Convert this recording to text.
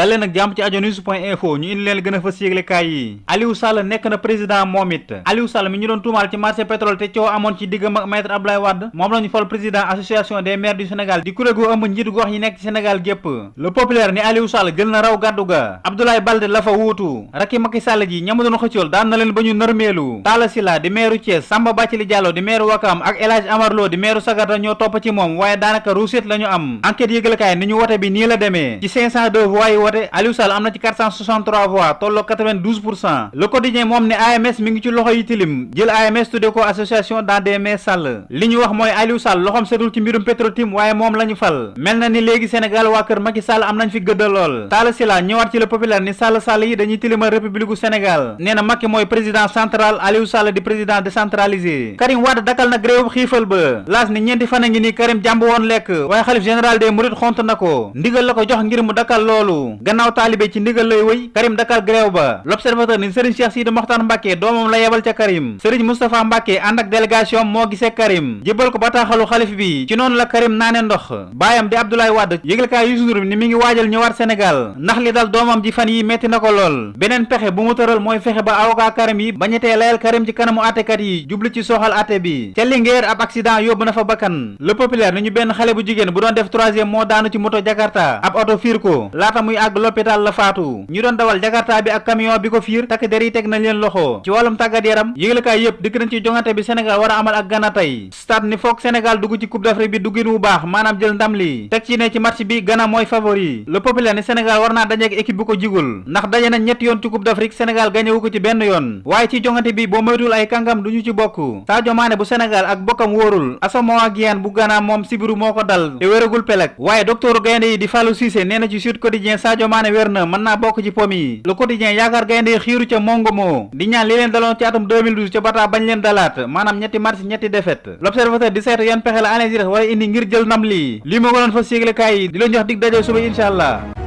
dalee nag jàmm ci ajonews.info ñu indi leen gën a fas yégle kaay yi. Aliou Sall nekk na président moom it. Aliou Sall mi ñu doon tuumaal ci marché pétrole te coow amoon ci diggam ak maître Abdoulaye Wade moom lañu fal président association des maires du Sénégal di kuréel gu ëmb njiitu gox yi nekk ci Sénégal gépp. Le populaire ni Aliou Sall jël na raw gàddu ga. Abdoulaye Baldé la fa wuutu. rakki Macky Sall ji ñamu doon xëccool daan na leen ba ñu nërmeelu. Talla Sylla di maire Thiès, Samba Bathily Diallo di maire Ouakam ak El Hadj Amar Lo di maire Sagata ñoo topp ci moom waaye daanaka ruusit lañu am. enquête yëglekaay ni ñu wote bi nii la demee. ci 502 voix yi wote Aliou Sall am na ci 463 voix tolloo 92%. Le quotidien moom ne AMS mi ngi ci loxo yi tilim jël AMS tudde ko association dans des mains sales. li ñu wax mooy Aliou Sall loxom setul ci mbirum Petro-Tim waaye moom la ñu fal. mel na ni léegi Sénégal waa kër Macky Sall am nañ fi gëdda lool. Talla Sylla ñëwaat ci Le Populaire ni Sall yi dañuy tilimal république gu Sénégal. nee na Macky mooy président central Aliou Sall di président décentralisé. Karim Wade dakkal na gréewu xiifal ba. laas ni ñeenti fan a ngi ni Karim jàmb woon lekk waaye xalif général des mourides xont na ko ndigal la ko jox ngir mu dakkal loolu gannaaw taalibe ci ndigal lay wëy Karim dakkal gréew ba. L'Observateur ni Serigne Cheikh Sidi Mokhtar Mbacké doomam la yebal ca Karim. Serigne Moustapha Mbacké ànd ak délégation moo gisee Karim jébbal ko bataaxalu xalif bi ci noonu la Karim naane ndox. baayam di Abdoulaye Wade yëglekaay Youssou Ndour ni mi ngi waajal ñëwaat Sénégal ndax li dal doomam ji fan yi metti na ko lool. beneen pexe bu mu tëral mooy fexe ba avocat Karim yi bañetee layal Karim ci kanamu àttekat yi jublu ci sooxal àtte bi. ca Linguère ab accident yóbbu na fa bakkan. Le Populaire ni ñu benn xale bu jigéen bu doon def troisième moo daanu ci moto Jakarta ab oto fiir ko laata muy àgg l'hôpital la faatu. ñu doon dawal Jakarta bi ak camion bi ko fiir takk der yi teg nañ leen loxo. ci wàllum tàggat yaram yëglekaay yëpp dikk nañ ci jongante bi Sénégal war a amal ak Ghana tey. stade ni foog Sénégal dugg ci coupe d'Afrique bi duggin wu baax maanaam jël ndam li teg ci ne ci match bi Ghana mooy favori. Le Populaire ni Sénégal war naa dajeek équipe bu ko jigul ndax daje nañ ñetti yoon ci coupe d'Afrique Sénégal gañewu ko ci benn yoon waaye ci jongante bi boo moytul ay kàngam duñu ci bokk. Sadio Mané bu Sénégal ak bokkam wóorul. Asamoah Gyan bu Ghana moom sibiru moo ko dal te wéragul pelek waaye docteur gaynde yi di Fallou Cissé nee na ci Sud Quotidien Sadio Mané wér na mën naa bokk ci pom yi. Le Quotidien yaakaar gaynde yi xiiru ca Mongomo di ñaan li leen daloon ci atum 2012 ca Bata bañ leen dalaat maanaam ñetti match ñetti défaite. L'Observateur di seetu yan pexe la Alain Giresse wala indi ngir jël ndam lii moo ko doon fa séglekaay yi di leen jox dig daje suba incha allah.